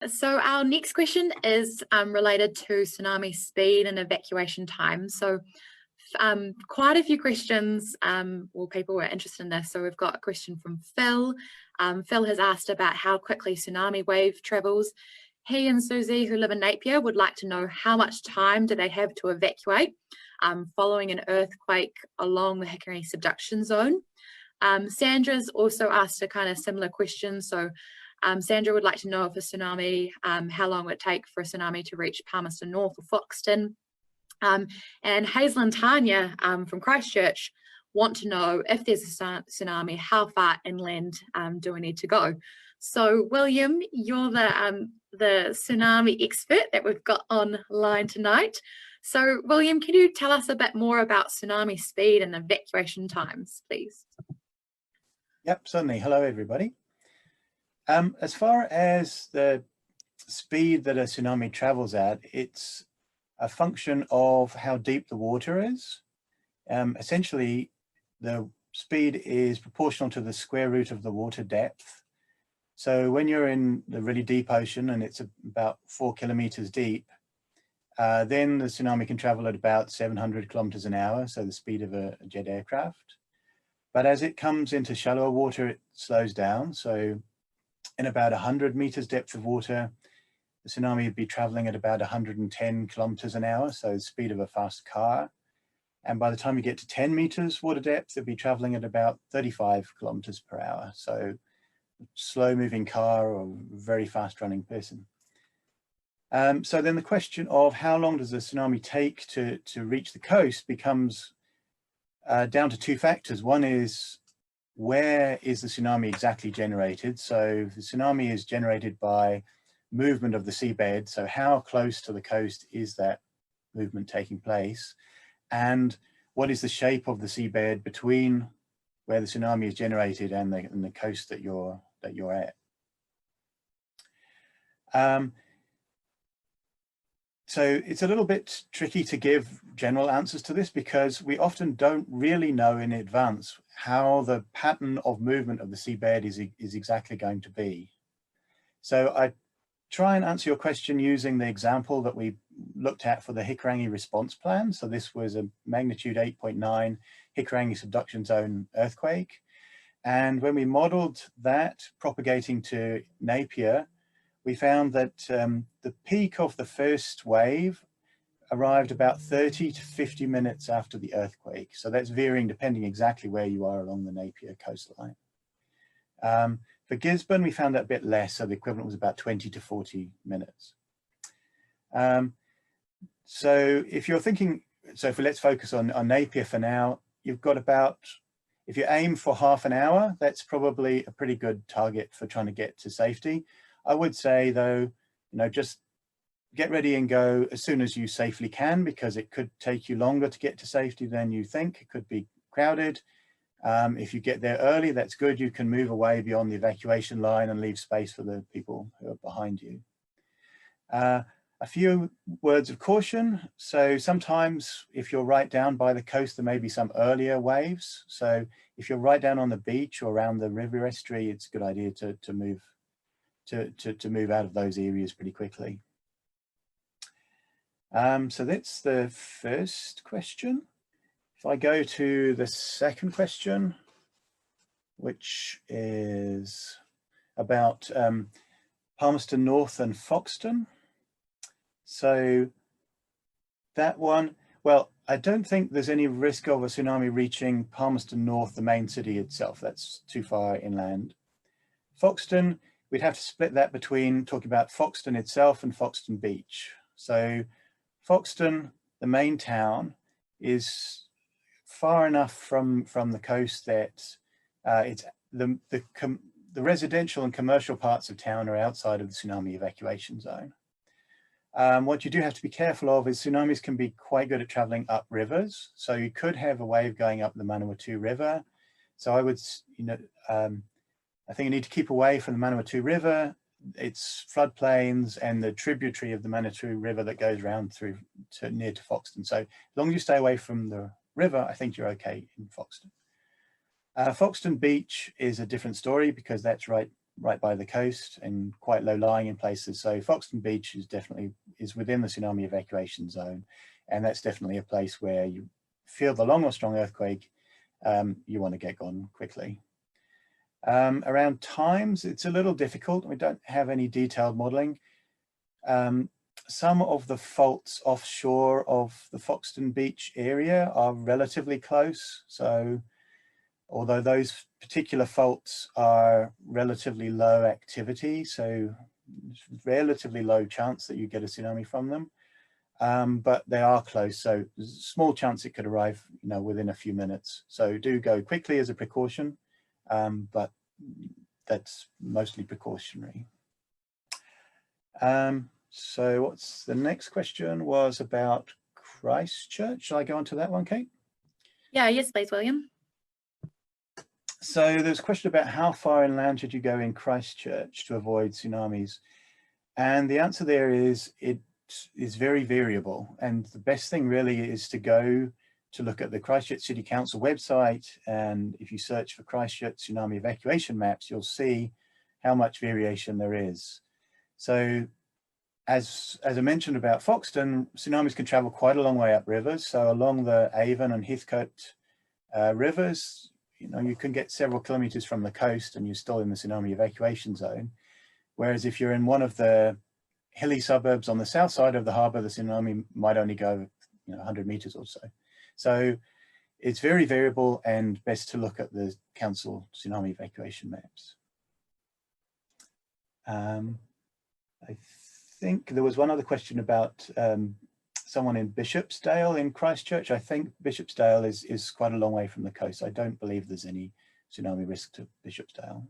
So our next question is related to tsunami speed and evacuation time. So quite a few questions, people were interested in this. So we've got a question from Phil. Phil has asked about how quickly tsunami wave travels. He and Susie, who live in Napier, would like to know how much time do they have to evacuate following an earthquake along the Hickory subduction zone. Sandra's also asked a kind of similar question. So Sandra would like to know if a tsunami, how long it would take for a tsunami to reach Palmerston North or Foxton. And Hazel and Tanya from Christchurch want to know if there's a tsunami, how far inland do we need to go? So William, you're the tsunami expert that we've got online tonight. So William, can you tell us a bit more about tsunami speed and evacuation times, please? Yep, certainly. Hello, everybody. As far as the speed that a tsunami travels at, it's a function of how deep the water is. Essentially, the speed is proportional to the square root of the water depth. So when you're in the really deep ocean and it's about 4 kilometers deep, then the tsunami can travel at about 700 kilometers an hour, so the speed of a jet aircraft. But as it comes into shallower water, it slows down. So in about 100 meters depth of water, the tsunami would be traveling at about 110 kilometers an hour, so the speed of a fast car. And by the time you get to 10 meters water depth, it'd be traveling at about 35 kilometers per hour. So slow moving car or very fast running person. So then the question of how long does the tsunami take to reach the coast becomes down to two factors. One is, where is the tsunami exactly generated? So the tsunami is generated by movement of the seabed. So how close to the coast is that movement taking place? And what is the shape of the seabed between where the tsunami is generated and the coast that you're at? So it's a little bit tricky to give general answers to this because we often don't really know in advance how the pattern of movement of the seabed is exactly going to be. So I try and answer your question using the example that we looked at for the Hikurangi response plan. So this was a magnitude 8.9 Hikurangi subduction zone earthquake. And when we modeled that propagating to Napier, we found that the peak of the first wave arrived about 30 to 50 minutes after the earthquake. So that's varying depending exactly where you are along the Napier coastline. For Gisborne, we found that a bit less, so the equivalent was about 20 to 40 minutes. So if you're thinking, let's focus on Napier for now, you've got about, if you aim for half an hour, that's probably a pretty good target for trying to get to safety. I would say though, just get ready and go as soon as you safely can, because it could take you longer to get to safety than you think. It could be crowded. If you get there early, that's good. You can move away beyond the evacuation line and leave space for the people who are behind you. A few words of caution. So sometimes if you're right down by the coast, there may be some earlier waves. So if you're right down on the beach or around the river estuary, it's a good idea to move out of those areas pretty quickly. So that's the first question. If I go to the second question, which is about Palmerston North and Foxton. So that one, well, I don't think there's any risk of a tsunami reaching Palmerston North, the main city itself. That's too far inland. Foxton, we'd have to split that between talking about Foxton itself and Foxton Beach. So Foxton, the main town, is far enough from the coast that it's the residential and commercial parts of town are outside of the tsunami evacuation zone. What you do have to be careful of is tsunamis can be quite good at traveling up rivers. So you could have a wave going up the Manawatu River. So I would, I think you need to keep away from the Manawatu River, its floodplains, and the tributary of the Manawatu River that goes around through near to Foxton. So as long as you stay away from the river, I think you're okay in Foxton. Foxton Beach is a different story because that's right right by the coast and quite low lying in places. So Foxton Beach is definitely within the tsunami evacuation zone, and that's definitely a place where you feel the long or strong earthquake, you want to get gone quickly. Around times, it's a little difficult. We don't have any detailed modeling. Some of the faults offshore of the Foxton Beach area are relatively close. So although those particular faults are relatively low activity, so relatively low chance that you get a tsunami from them, but they are close. So there's a small chance it could arrive, within a few minutes. So do go quickly as a precaution, but that's mostly precautionary. So what's the next question was about Christchurch. Shall I go on to that one, Kate? Yeah, yes, please, William. So there's a question about how far inland should you go in Christchurch to avoid tsunamis? And the answer there is it is very variable. And the best thing really is to go to look at the Christchurch City Council website. And if you search for Christchurch tsunami evacuation maps, you'll see how much variation there is. So as I mentioned about Foxton, tsunamis can travel quite a long way up rivers. So along the Avon and Heathcote rivers, you can get several kilometers from the coast and you're still in the tsunami evacuation zone. Whereas if you're in one of the hilly suburbs on the south side of the harbour, the tsunami might only go 100 meters or so. So it's very variable, and best to look at the council tsunami evacuation maps. I think there was one other question about someone in Bishopsdale in Christchurch. I think Bishopsdale is quite a long way from the coast. I don't believe there's any tsunami risk to Bishopsdale.